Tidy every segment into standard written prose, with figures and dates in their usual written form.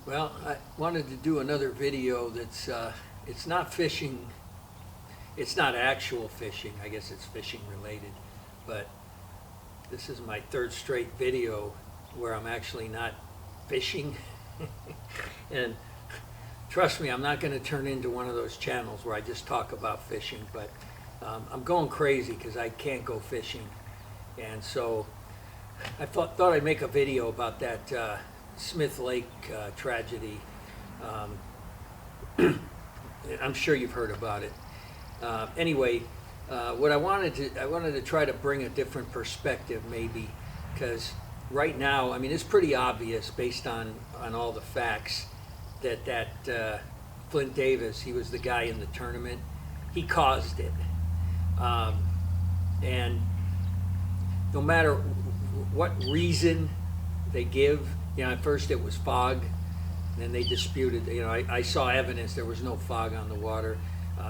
Well, I wanted to do another video that's, it's not fishing, it's not actual fishing, I guess it's fishing related, but this is my third straight video where I'm actually not fishing. And trust me, I'm not gonna turn into one of those channels where I just talk about fishing, but I'm going crazy because I can't go fishing. And so I thought I'd make a video about that Smith Lake tragedy. I'm sure you've heard about it. Anyway, what I wanted to try to bring a different perspective, maybe, because right now, I mean, it's pretty obvious based on all the facts that Flint Davis, he was the guy in the tournament. He caused it, and no matter what reason they give, at first it was fog, then they disputed. I saw evidence there was no fog on the water.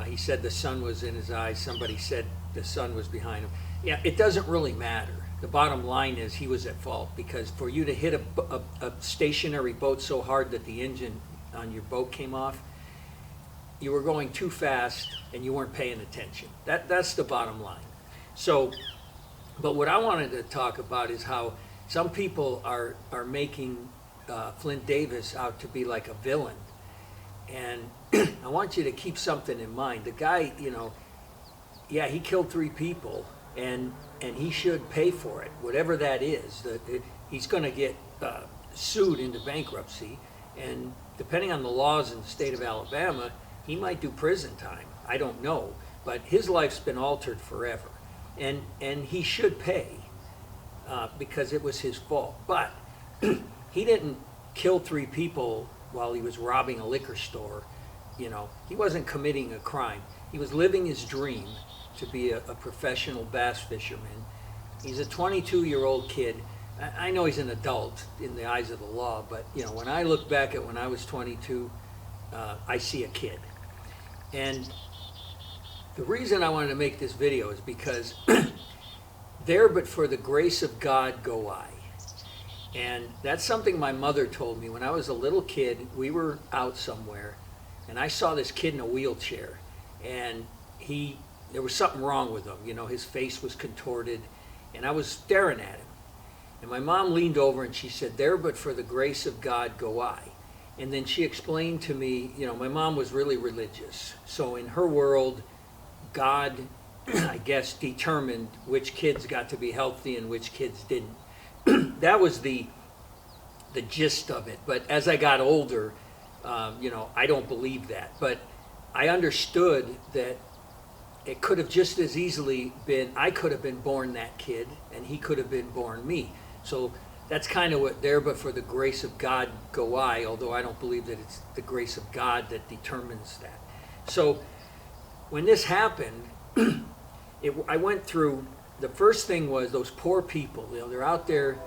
He said the sun was in his eyes. Somebody said the sun was behind him. Yeah, it doesn't really matter. The bottom line is he was at fault, because for you to hit a stationary boat so hard that the engine on your boat came off, you were going too fast and you weren't paying attention. That's the bottom line. So, but what I wanted to talk about is how some people are making Flint Davis out to be like a villain. And I want you to keep something in mind. The guy, yeah, he killed 3 people, and he should pay for it, whatever that is. He's going to get sued into bankruptcy, and depending on the laws in the state of Alabama, he might do prison time. I don't know, but his life's been altered forever, and he should pay because it was his fault. But he didn't kill 3 people while he was robbing a liquor store. He wasn't committing a crime. He was living his dream to be a professional bass fisherman. He's a 22-year-old kid. I know he's an adult in the eyes of the law, but when I look back at when I was 22, I see a kid. And the reason I wanted to make this video is because there but for the grace of God go I. And that's something my mother told me when I was a little kid. We were out somewhere, and I saw this kid in a wheelchair, and there was something wrong with him. His face was contorted, and I was staring at him. And my mom leaned over and she said, "There but for the grace of God go I." And then she explained to me, my mom was really religious. So in her world, God, I guess, determined which kids got to be healthy and which kids didn't. That was the gist of it. But as I got older, I don't believe that. But I understood that it could have just as easily been, I could have been born that kid, and he could have been born me. So that's kind of what there but for the grace of God go I, although I don't believe that it's the grace of God that determines that. So when this happened, I went through, the first thing was those poor people. They're out there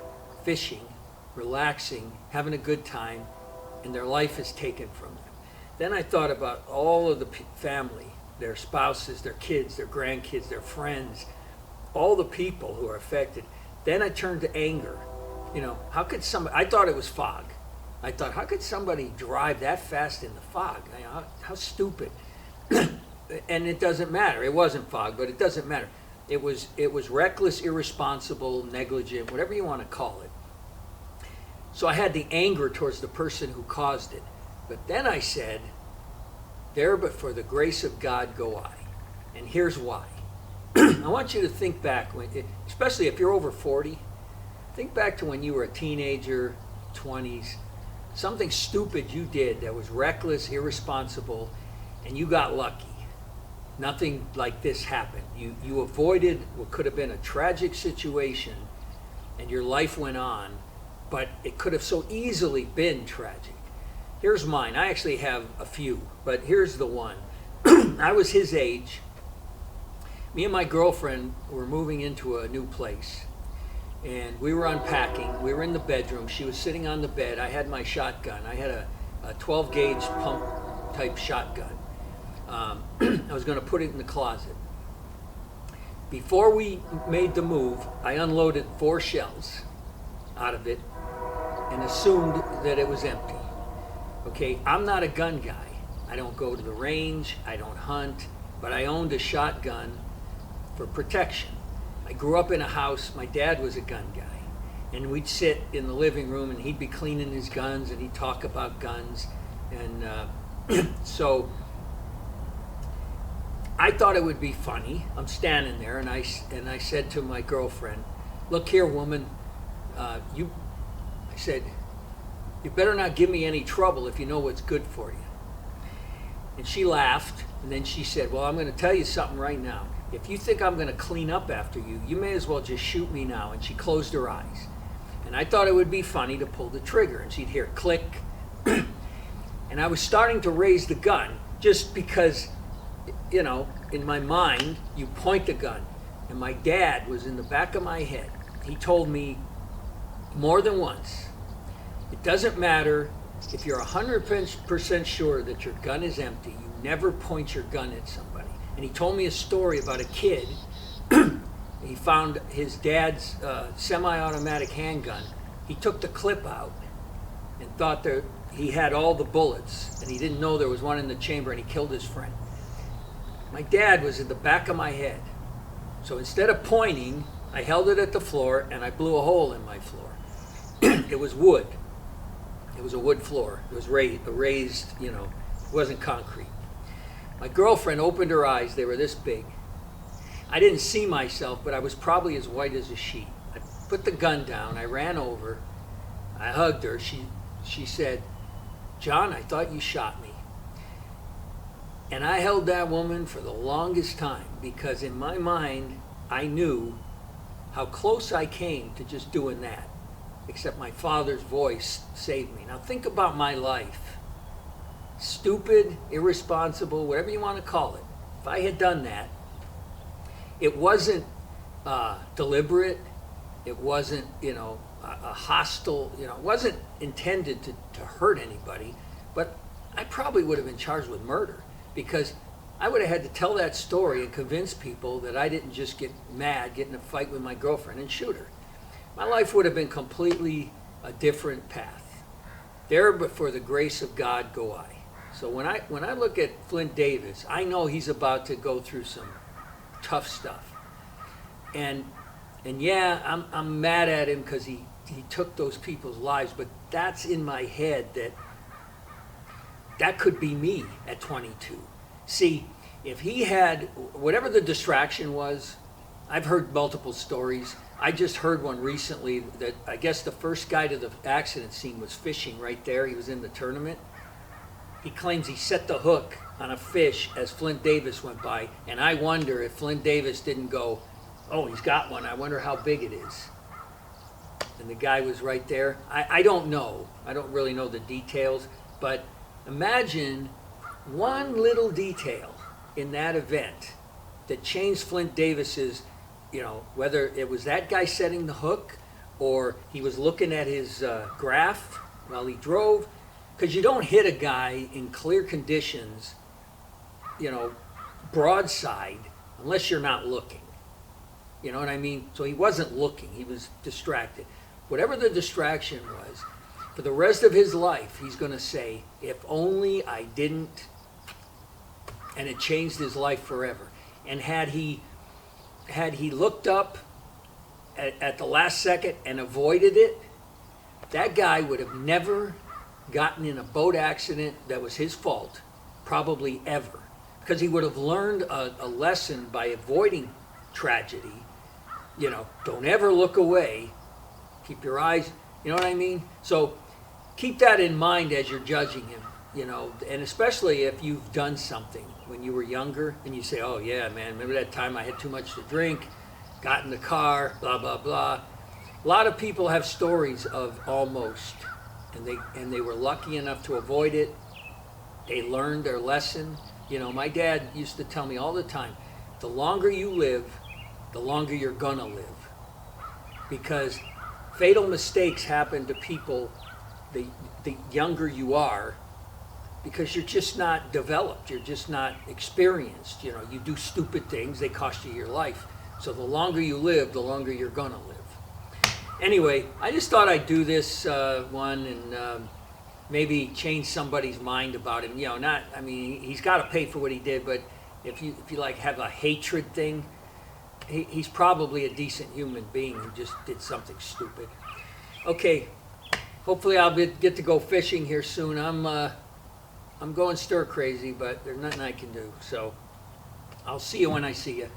fishing, relaxing, having a good time, and their life is taken from them. Then I thought about all of the family, their spouses, their kids, their grandkids, their friends, all the people who are affected. Then I turned to anger. How could somebody, I thought it was fog. I thought, how could somebody drive that fast in the fog? How stupid. And it doesn't matter. It wasn't fog, but it doesn't matter. It was reckless, irresponsible, negligent, whatever you want to call it. So I had the anger towards the person who caused it. But then I said, there but for the grace of God go I. And here's why. I want you to think back, especially if you're over 40, think back to when you were a teenager, 20s, something stupid you did that was reckless, irresponsible, and you got lucky. Nothing like this happened. You avoided what could have been a tragic situation, and your life went on, but it could have so easily been tragic. Here's mine. I actually have a few, but here's the one. I was his age. Me and my girlfriend were moving into a new place, and we were unpacking. We were in the bedroom. She was sitting on the bed. I had my shotgun. I had a 12-gauge pump type shotgun. I was going to put it in the closet. Before we made the move, I unloaded 4 shells out of it and assumed that it was empty. Okay, I'm not a gun guy. I don't go to the range, I don't hunt, but I owned a shotgun for protection. I grew up in a house, my dad was a gun guy. And we'd sit in the living room and he'd be cleaning his guns and he'd talk about guns. And so I thought it would be funny. I'm standing there and I said to my girlfriend, "Look here, woman, I said, you better not give me any trouble if you know what's good for you." And she laughed, and then she said, "Well, I'm going to tell you something right now. If you think I'm going to clean up after you, you may as well just shoot me now." And she closed her eyes. And I thought it would be funny to pull the trigger, and she'd hear click. And I was starting to raise the gun just because, you know, in my mind, you point the gun. And my dad was in the back of my head. He told me more than once, it doesn't matter if you're 100% sure that your gun is empty, you never point your gun at somebody. And he told me a story about a kid. He found his dad's semi-automatic handgun. He took the clip out and thought that he had all the bullets, and he didn't know there was one in the chamber, and he killed his friend. My dad was in the back of my head. So instead of pointing, I held it at the floor, and I blew a hole in my floor. It was wood. It was a wood floor. It was raised, you know, it wasn't concrete. My girlfriend opened her eyes. They were this big. I didn't see myself, but I was probably as white as a sheet. I put the gun down. I ran over. I hugged her. She said, "John, I thought you shot me." And I held that woman for the longest time because in my mind, I knew how close I came to just doing that, except my father's voice saved me. Now think about my life. Stupid, irresponsible, whatever you want to call it. If I had done that, it wasn't deliberate. It wasn't, you know, a hostile, you know, it wasn't intended to hurt anybody, but I probably would have been charged with murder because I would have had to tell that story and convince people that I didn't just get mad, get in a fight with my girlfriend and shoot her. My life would have been completely a different path. There, but for the grace of God, go I. So when I look at Flint Davis, I know he's about to go through some tough stuff. And yeah, I'm mad at him because he took those people's lives, but that's in my head that could be me at 22. See, if he had, whatever the distraction was, I've heard multiple stories. I just heard one recently that I guess the first guy to the accident scene was fishing right there. He was in the tournament. He claims he set the hook on a fish as Flint Davis went by, and I wonder if Flint Davis didn't go, "Oh, he's got one. I wonder how big it is." And the guy was right there. I don't know. I don't really know the details, but imagine one little detail in that event that changed Flint Davis's, you know, whether it was that guy setting the hook or he was looking at his graph while he drove, because you don't hit a guy in clear conditions, you know, broadside, unless you're not looking. You know what I mean? So he wasn't looking, he was distracted. Whatever the distraction was, for the rest of his life, he's going to say, "If only I didn't," and it changed his life forever. And had he looked up at the last second and avoided it, that guy would have never gotten in a boat accident that was his fault, probably ever, because he would have learned a lesson by avoiding tragedy. You know, don't ever look away. Keep your eyes, you know what I mean? So keep that in mind as you're judging him, you know, and especially if you've done something when you were younger and you say, "Oh yeah, man, remember that time I had too much to drink, got in the car, blah, blah, blah." A lot of people have stories of almost, and they were lucky enough to avoid it. They learned their lesson. You know, my dad used to tell me all the time, the longer you live, the longer you're gonna live. Because fatal mistakes happen to people the younger you are, because you're just not developed, you're just not experienced. You know, you do stupid things, they cost you your life. So the longer you live, the longer you're gonna live. Anyway, I just thought I'd do this one, and maybe change somebody's mind about him. You know, not, I mean, he's got to pay for what he did, but if you like have a hatred thing, he's probably a decent human being who just did something stupid. Okay, hopefully I'll get to go fishing here soon. I'm going stir crazy, but there's nothing I can do. So I'll see you when I see you.